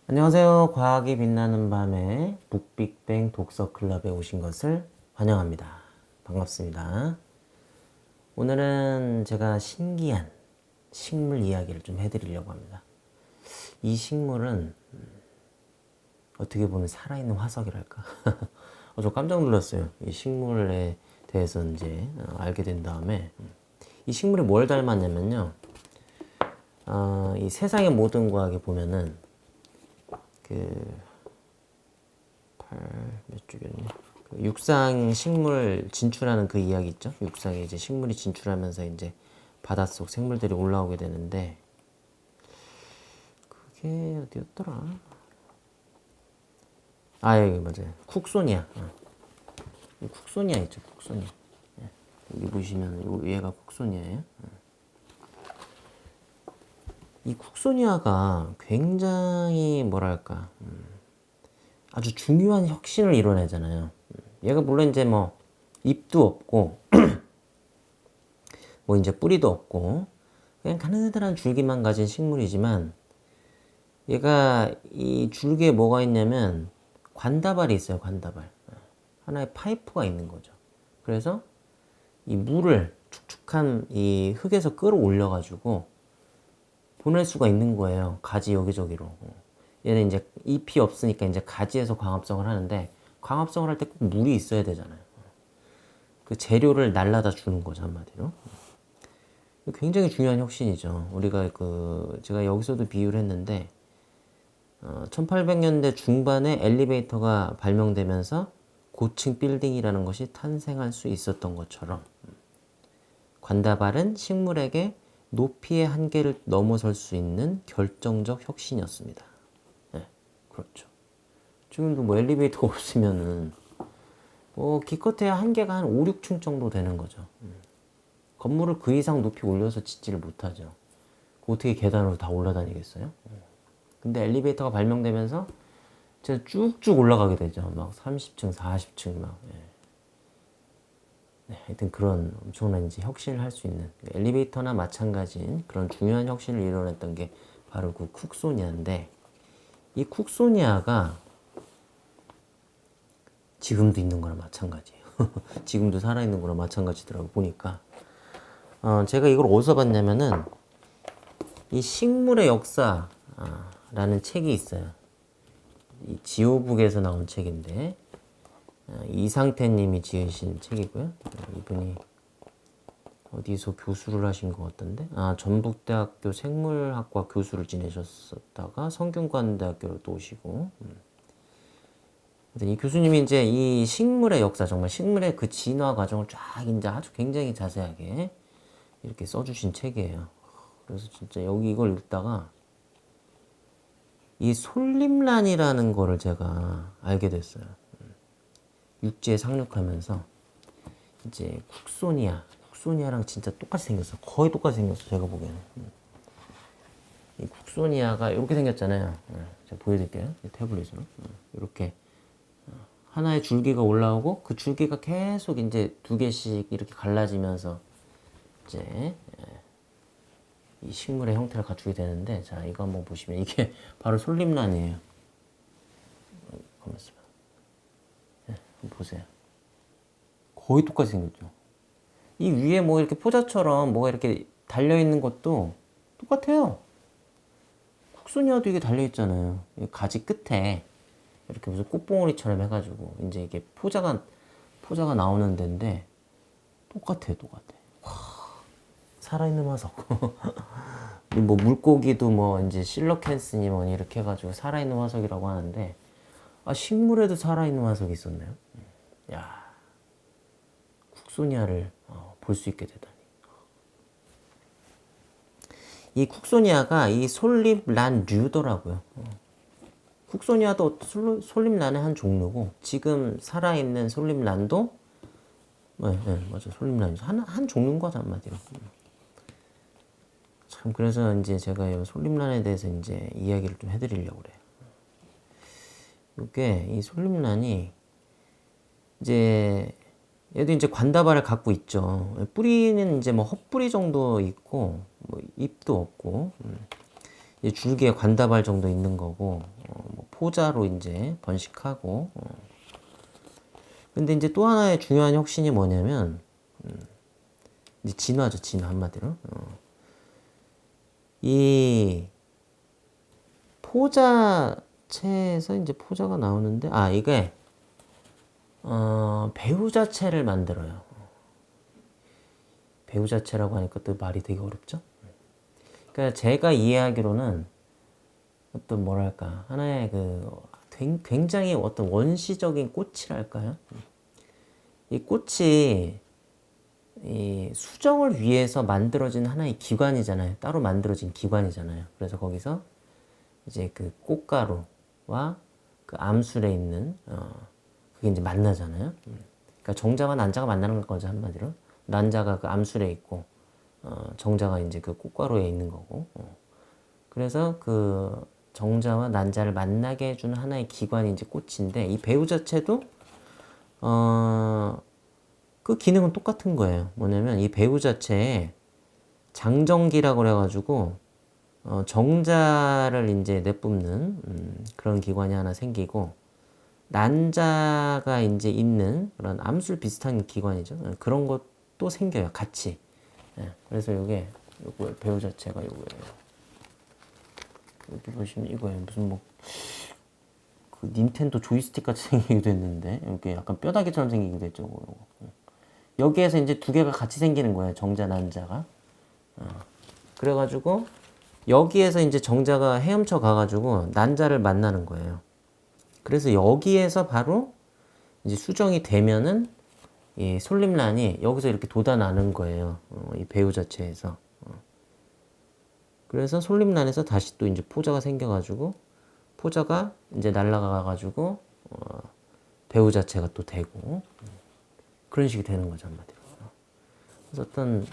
안녕하세요. 과학이 빛나는 밤에 북빅뱅 독서클럽에 오신 것을 환영합니다. 반갑습니다. 오늘은 제가 신기한 식물 이야기를 좀 해드리려고 합니다. 이 식물은 어떻게 보면 살아있는 화석이랄까? 저 깜짝 놀랐어요. 이 식물에 대해서 이제 알게 된 다음에 이 식물이 뭘 닮았냐면요. 이 세상의 모든 과학에 보면은 몇 쪽이었니? 육상 식물 진출하는 그 이야기 있죠? 육상에 이제 식물이 진출하면서 이제 바닷속 생물들이 올라오게 되는데 그게 어디였더라? 아, 여기 맞아요. 쿡소니아. 쿡소니아 있죠, 쿡소니아. 여기 보시면 얘가 쿡소니아예요. 이 쿡소니아가 굉장히 뭐랄까 아주 중요한 혁신을 이뤄내잖아요. 얘가 물론 이제 뭐 잎도 없고 뭐 이제 뿌리도 없고 그냥 가느다란 줄기만 가진 식물이지만 얘가 이 줄기에 뭐가 있냐면 관다발이 있어요. 관다발. 하나의 파이프가 있는 거죠. 그래서 이 물을 축축한 이 흙에서 끌어올려 가지고 보낼 수가 있는 거예요. 가지 여기저기로. 얘는 이제 잎이 없으니까 이제 가지에서 광합성을 하는데 광합성을 할 때 꼭 물이 있어야 되잖아요. 그 재료를 날라다 주는 거죠, 한마디로. 굉장히 중요한 혁신이죠. 우리가 제가 여기서도 비유를 했는데 1800년대 중반에 엘리베이터가 발명되면서 고층 빌딩이라는 것이 탄생할 수 있었던 것처럼 관다발은 식물에게 높이의 한계를 넘어설 수 있는 결정적 혁신이었습니다. 네, 그렇죠. 지금도 뭐 엘리베이터가 없으면은 뭐 기껏해야 한계가 한 5, 6층 정도 되는 거죠. 건물을 그 이상 높이 올려서 짓지를 못하죠. 어떻게 계단으로 다 올라다니겠어요? 근데 엘리베이터가 발명되면서 제가 쭉쭉 올라가게 되죠. 막 30층, 40층 막. 예. 네, 하여튼 그런 엄청난 이제 혁신을 할 수 있는 엘리베이터나 마찬가지인 그런 중요한 혁신을 이뤄냈던 게 바로 그 쿡소니아인데 이 쿡소니아가 지금도 있는 거랑 마찬가지예요. 지금도 살아있는 거랑 마찬가지더라고 보니까 제가 이걸 어디서 봤냐면은 이 식물의 역사라는 책이 있어요. 이 지오북에서 나온 책인데 이상태님이 지으신 책이고요. 이분이 어디서 교수를 하신 것 같던데 전북대학교 생물학과 교수를 지내셨었다가 성균관대학교로 또 오시고 이 교수님이 이제 이 식물의 역사 정말 식물의 그 진화 과정을 쫙 이제 아주 굉장히 자세하게 이렇게 써주신 책이에요. 그래서 진짜 여기 이걸 읽다가 이 솔림란이라는 거를 제가 알게 됐어요. 육지에 상륙하면서 이제 쿡소니아랑 진짜 똑같이 생겼어. 거의 똑같이 생겼어. 제가 보기에는. 이 쿡소니아가 이렇게 생겼잖아요. 제가 보여드릴게요. 태블릿으로. 이렇게 하나의 줄기가 올라오고 그 줄기가 계속 이제 두 개씩 이렇게 갈라지면서 이제 이 식물의 형태를 갖추게 되는데 자 이거 한번 보시면 이게 바로 솔림란이에요. 가만있어 봐. 한번 보세요. 거의 똑같이 생겼죠. 이 위에 뭐 이렇게 포자처럼 뭐가 이렇게 달려있는 것도 똑같아요. 쿡소니아도 이게 달려있잖아요. 가지 끝에 이렇게 무슨 꽃봉오리처럼 해가지고 이제 이게 포자가 나오는 데인데 똑같아. 와, 살아있는 화석. 뭐 물고기도 뭐 이제 실러캔스니 뭐니 이렇게 해가지고 살아있는 화석이라고 하는데 식물에도 살아있는 화석이 있었네요. 야, 쿡소니아를 볼 수 있게 되다니. 이 쿡소니아가 이 솔잎란류더라고요. 쿡소니아도 솔잎란의 한 종류고 지금 살아있는 솔잎란도 네, 맞아 솔잎란이죠. 한 종류인 거죠 한마디로. 참 그래서 이제 제가 이 솔잎란에 대해서 이제 이야기를 좀 해드리려고 그래요. 이게 이 솔잎란이 이제 얘도 이제 관다발을 갖고 있죠. 뿌리는 이제 뭐 헛뿌리 정도 있고 뭐 잎도 없고 이제 줄기에 관다발 정도 있는 거고, 뭐 포자로 이제 번식하고. 근데 이제 또 하나의 중요한 혁신이 뭐냐면, 이제 진화죠, 진화 한마디로. 이 포자체에서 이제 포자가 나오는데, 이게 배우자체를 만들어요. 배우자체라고 하니까 또 말이 되게 어렵죠? 그러니까 제가 이해하기로는 어떤 뭐랄까 하나의 그 굉장히 어떤 원시적인 꽃이랄까요? 이 꽃이 이 수정을 위해서 만들어진 하나의 기관이잖아요. 따로 만들어진 기관이잖아요. 그래서 거기서 이제 그 꽃가루와 그 암술에 있는 그게 이제 만나잖아요. 그러니까 정자와 난자가 만나는 거죠, 한마디로. 난자가 그 암술에 있고 정자가 이제 그 꽃가루에 있는 거고. 그래서 그 정자와 난자를 만나게 해주는 하나의 기관이 이제 꽃인데, 이 배우 자체도 그 기능은 똑같은 거예요. 뭐냐면 이 배우 자체에 장정기라고 그래가지고 정자를 이제 내뿜는 그런 기관이 하나 생기고, 난자가 이제 있는 그런 암술 비슷한 기관이죠. 그런 것도 생겨요, 같이. 그래서 요거 배우 자체가 요거예요. 여기 보시면 이거예요. 무슨 뭐 그 닌텐도 조이스틱 같이 생기기도 했는데, 이렇게 약간 뼈다귀처럼 생기기도 했죠. 요거. 여기에서 이제 두 개가 같이 생기는 거예요, 정자 난자가. 그래가지고 여기에서 이제 정자가 헤엄쳐 가가지고 난자를 만나는 거예요. 그래서 여기에서 바로 이제 수정이 되면은 이 솔림란이 여기서 이렇게 돋아나는 거예요. 이 배우 자체에서. 그래서 솔림란에서 다시 또 이제 포자가 생겨가지고, 포자가 이제 날아가가지고 배우 자체가 또 되고, 그런 식이 되는 거죠, 한마디로. 그래서 어떤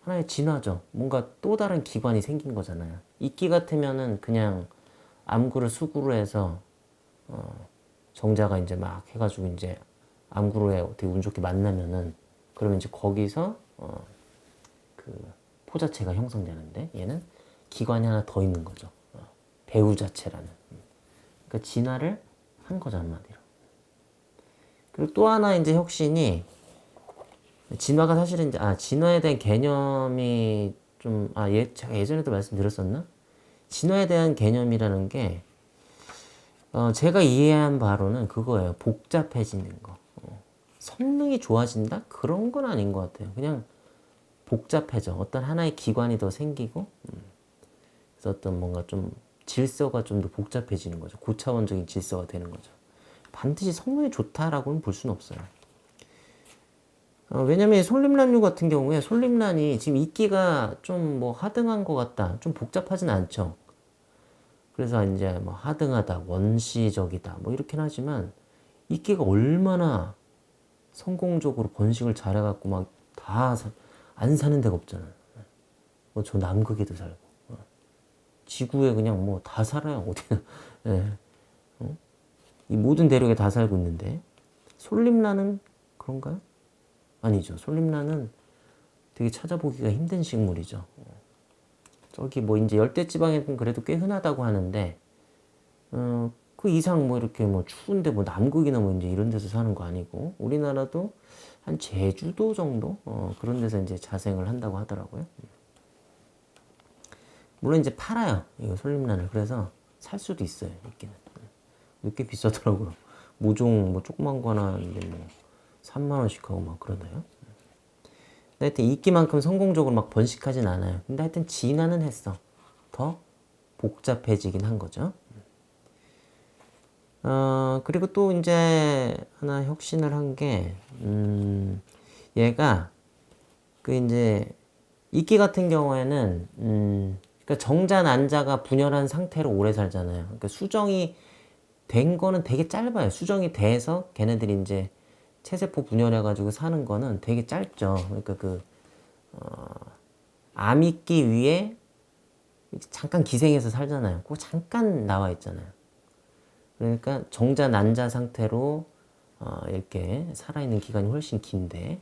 하나의 진화죠. 뭔가 또 다른 기관이 생긴 거잖아요. 이끼 같으면은 그냥 암구를 수구로 해서 정자가 이제 막 해가지고 이제 암구로에 어떻게 운 좋게 만나면은, 그러면 이제 거기서 그 포자체가 형성되는데, 얘는 기관이 하나 더 있는 거죠. 배우 자체라는. 그러니까 진화를 한 거죠, 한마디로. 그리고 또 하나 이제 혁신이, 진화가 사실은 이제 진화에 대한 개념이 좀 제가 예전에도 말씀드렸었나? 진화에 대한 개념이라는 게 제가 이해한 바로는 그거예요. 복잡해지는 거. 성능이 좋아진다? 그런 건 아닌 것 같아요. 그냥 복잡해져. 어떤 하나의 기관이 더 생기고, 그래서 어떤 뭔가 좀 질서가 좀 더 복잡해지는 거죠. 고차원적인 질서가 되는 거죠. 반드시 성능이 좋다라고는 볼 수는 없어요. 왜냐면 솔림란류 같은 경우에 솔림란이 지금 이끼가 좀 뭐 하등한 것 같다, 좀 복잡하진 않죠. 그래서 이제 뭐 하등하다, 원시적이다, 뭐 이렇긴 하지만 이끼가 얼마나 성공적으로 번식을 잘해갖고 막 다 안 사는 데가 없잖아요. 뭐 저 남극에도 살고, 지구에 그냥 뭐 다 살아요. 어디나. 예. 이 모든 대륙에 다 살고 있는데, 솔림란은 그런가요? 아니죠. 솔림란은 되게 찾아보기가 힘든 식물이죠. 저기 뭐 이제 열대지방에는 그래도 꽤 흔하다고 하는데, 그 이상 뭐 이렇게 뭐 추운데 뭐 남극이나 뭐 이제 이런 데서 사는 거 아니고, 우리나라도 한 제주도 정도 그런 데서 이제 자생을 한다고 하더라고요. 물론 이제 팔아요, 이거 솔림란을. 그래서 살 수도 있어요, 이끼는. 꽤 비싸더라고요. 모종 뭐 조그만 거 하나 이제 뭐 3만 원씩 하고 막 그러나요? 하여튼 이끼만큼 성공적으로 막 번식하진 않아요. 근데 하여튼 진화는 했어. 더 복잡해지긴 한 거죠. 그리고 또 이제 하나 혁신을 한 게, 얘가 그 이제 이끼 같은 경우에는 그러니까 정자 난자가 분열한 상태로 오래 살잖아요. 그러니까 수정이 된 거는 되게 짧아요. 수정이 돼서 걔네들이 이제 체세포 분열해가지고 사는 거는 되게 짧죠. 그러니까 그 암이끼 위에 잠깐 기생해서 살잖아요. 그거 잠깐 나와 있잖아요. 그러니까 정자 난자 상태로 이렇게 살아있는 기간이 훨씬 긴데,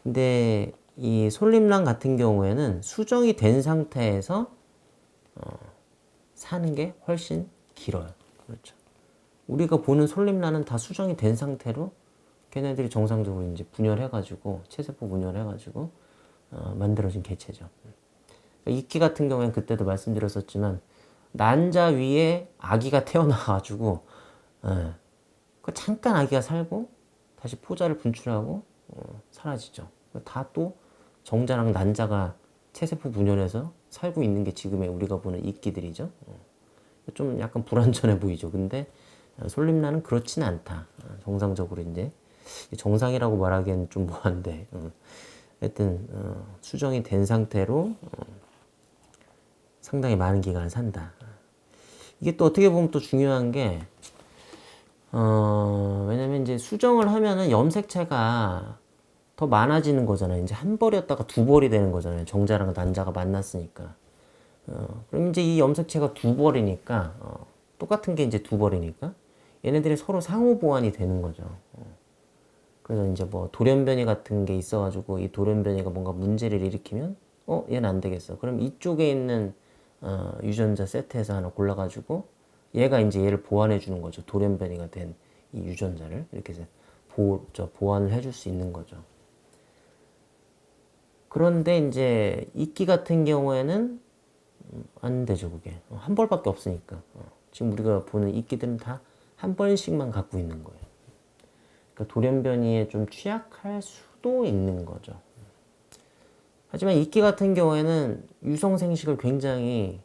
근데 이 솔림란 같은 경우에는 수정이 된 상태에서 사는 게 훨씬 길어요. 그렇죠. 우리가 보는 솔림란은 다 수정이 된 상태로 걔네들이 정상적으로 이제 분열해가지고 체세포 분열해가지고 만들어진 개체죠. 이끼 같은 경우에는 그때도 말씀드렸었지만 난자 위에 아기가 태어나가지고 그 잠깐 아기가 살고 다시 포자를 분출하고 사라지죠. 다 또 정자랑 난자가 체세포 분열해서 살고 있는 게 지금의 우리가 보는 이끼들이죠. 좀 약간 불완전해 보이죠. 근데 솔림란은 그렇지는 않다. 정상적으로 이제 정상이라고 말하기엔 좀 뭐한데 하여튼 수정이 된 상태로 상당히 많은 기간을 산다. 이게 또 어떻게 보면 또 중요한 게 왜냐면 이제 수정을 하면은 염색체가 더 많아지는 거잖아요. 이제 한 벌이었다가 두 벌이 되는 거잖아요. 정자랑 난자가 만났으니까. 그럼 이제 이 염색체가 두 벌이니까 똑같은 게 이제 두 벌이니까 얘네들이 서로 상호 보완이 되는 거죠. 그래서 이제 뭐 돌연변이 같은 게 있어가지고 이 돌연변이가 뭔가 문제를 일으키면 얘는 안 되겠어. 그럼 이쪽에 있는 유전자 세트에서 하나 골라가지고 얘가 이제 얘를 보완해 주는 거죠. 돌연변이가 된 이 유전자를 이렇게 해서 보완을 해줄 수 있는 거죠. 그런데 이제 이끼 같은 경우에는 안 되죠. 그게 한 벌밖에 없으니까. 지금 우리가 보는 이끼들은 다 한 벌씩만 갖고 있는 거예요. 그러니까 돌연변이에 좀 취약할 수도 있는 거죠. 하지만 이끼 같은 경우에는 유성생식을 굉장히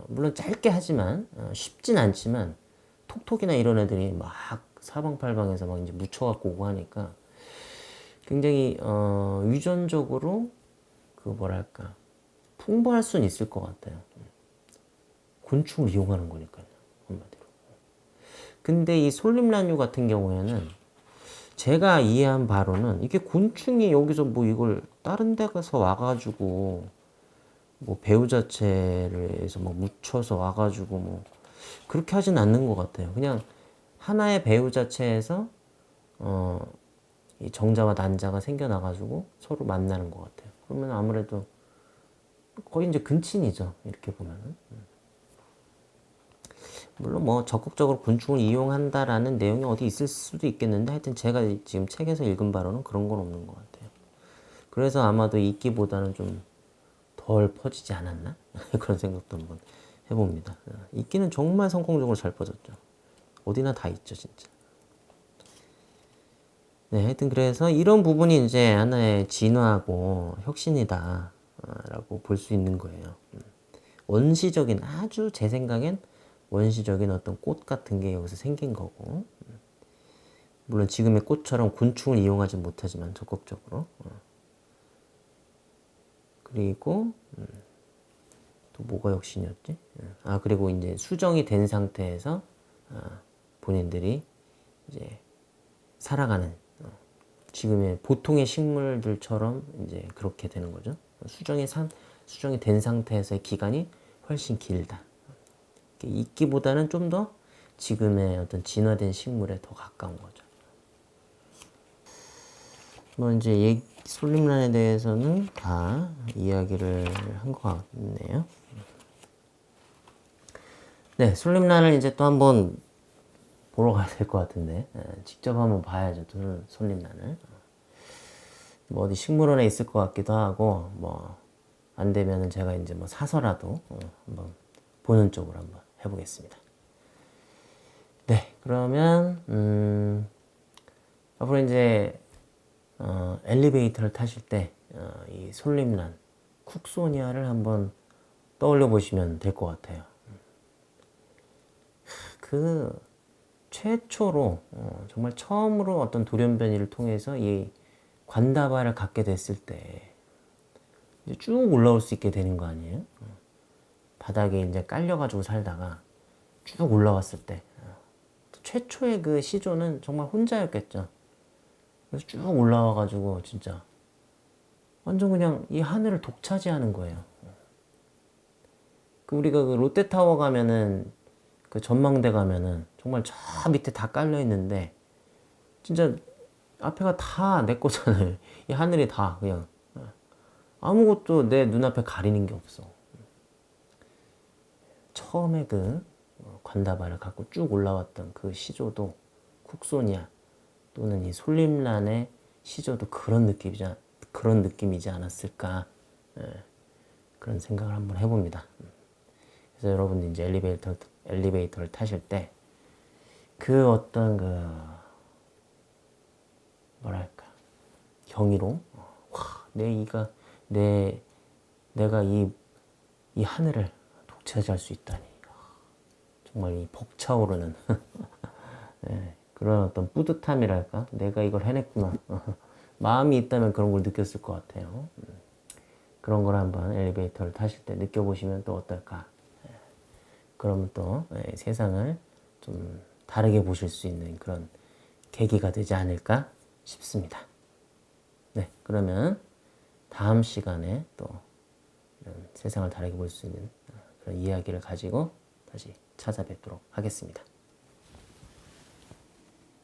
물론 짧게 하지만 쉽진 않지만 톡톡이나 이런 애들이 막 사방팔방에서 막 이제 묻혀갖고 오고 하니까 굉장히 유전적으로 그 뭐랄까 풍부할 수는 있을 것 같아요. 곤충을 이용하는 거니까요. 한마디로. 근데 이 솔림란류 같은 경우에는 제가 이해한 바로는 이게 곤충이 여기서 뭐 이걸 다른 데 가서 와가지고 뭐 배우 자체를 해서 막 묻혀서 와가지고 뭐 그렇게 하진 않는 것 같아요. 그냥 하나의 배우 자체에서 이 정자와 난자가 생겨나가지고 서로 만나는 것 같아요. 그러면 아무래도 거의 이제 근친이죠. 이렇게 보면은. 물론 뭐 적극적으로 곤충을 이용한다라는 내용이 어디 있을 수도 있겠는데 하여튼 제가 지금 책에서 읽은 바로는 그런 건 없는 것 같아요. 그래서 아마도 이끼보다는 좀 덜 퍼지지 않았나? 그런 생각도 한번 해봅니다. 이끼는 정말 성공적으로 잘 퍼졌죠. 어디나 다 있죠, 진짜. 네, 하여튼 그래서 이런 부분이 이제 하나의 진화하고 혁신이다 라고 볼 수 있는 거예요. 원시적인 아주 제 생각엔 원시적인 어떤 꽃 같은 게 여기서 생긴 거고 물론 지금의 꽃처럼 곤충을 이용하지 못하지만 적극적으로 그리고 또 뭐가 혁신이었지? 그리고 이제 수정이 된 상태에서 본인들이 이제 살아가는 지금의 보통의 식물들처럼 이제 그렇게 되는 거죠. 수정이 된 상태에서의 기간이 훨씬 길다. 이끼보다는 좀 더 지금의 어떤 진화된 식물에 더 가까운 거죠. 뭐 이제 솔림란에 대해서는 다 이야기를 한 것 같네요. 네, 솔림란을 이제 또 한번 보러 가야 될 것 같은데 직접 한번 봐야죠. 솔림란을. 뭐 어디 식물원에 있을 것 같기도 하고 뭐 안 되면은 제가 이제 뭐 사서라도 한번 보는 쪽으로 한번 해보겠습니다. 네, 그러면 앞으로 이제 엘리베이터를 타실 때 이 솔림란 쿡소니아를 한번 떠올려 보시면 될 것 같아요. 그 최초로 정말 처음으로 어떤 돌연변이를 통해서 이 관다발을 갖게 됐을 때 이제 쭉 올라올 수 있게 되는 거 아니에요? 바닥에 이제 깔려가지고 살다가 쭉 올라왔을 때 최초의 그 시조는 정말 혼자였겠죠. 그래서 쭉 올라와가지고 진짜 완전 그냥 이 하늘을 독차지하는 거예요. 그 우리가 그 롯데타워 가면은 그 전망대 가면은 정말 저 밑에 다 깔려 있는데 진짜 앞에가 다 내 거잖아요. 이 하늘이 다 그냥 아무것도 내 눈앞에 가리는 게 없어. 처음에 그 관다발을 갖고 쭉 올라왔던 그 시조도 쿡소니아 또는 이 솔림란의 시조도 그런 느낌이지 않았을까. 예, 그런 생각을 한번 해봅니다. 그래서 여러분들 이제 엘리베이터를 타실 때 그 어떤 그 뭐랄까 경이로 와, 내가 이 하늘을 독차지할 수 있다니 정말 이 벅차오르는 예, 그런 어떤 뿌듯함이랄까 내가 이걸 해냈구나 마음이 있다면 그런 걸 느꼈을 것 같아요. 그런 걸 한번 엘리베이터를 타실 때 느껴보시면 또 어떨까. 그러면 또 세상을 좀 다르게 보실 수 있는 그런 계기가 되지 않을까 싶습니다. 네, 그러면 다음 시간에 또 이런 세상을 다르게 볼 수 있는 그런 이야기를 가지고 다시 찾아뵙도록 하겠습니다.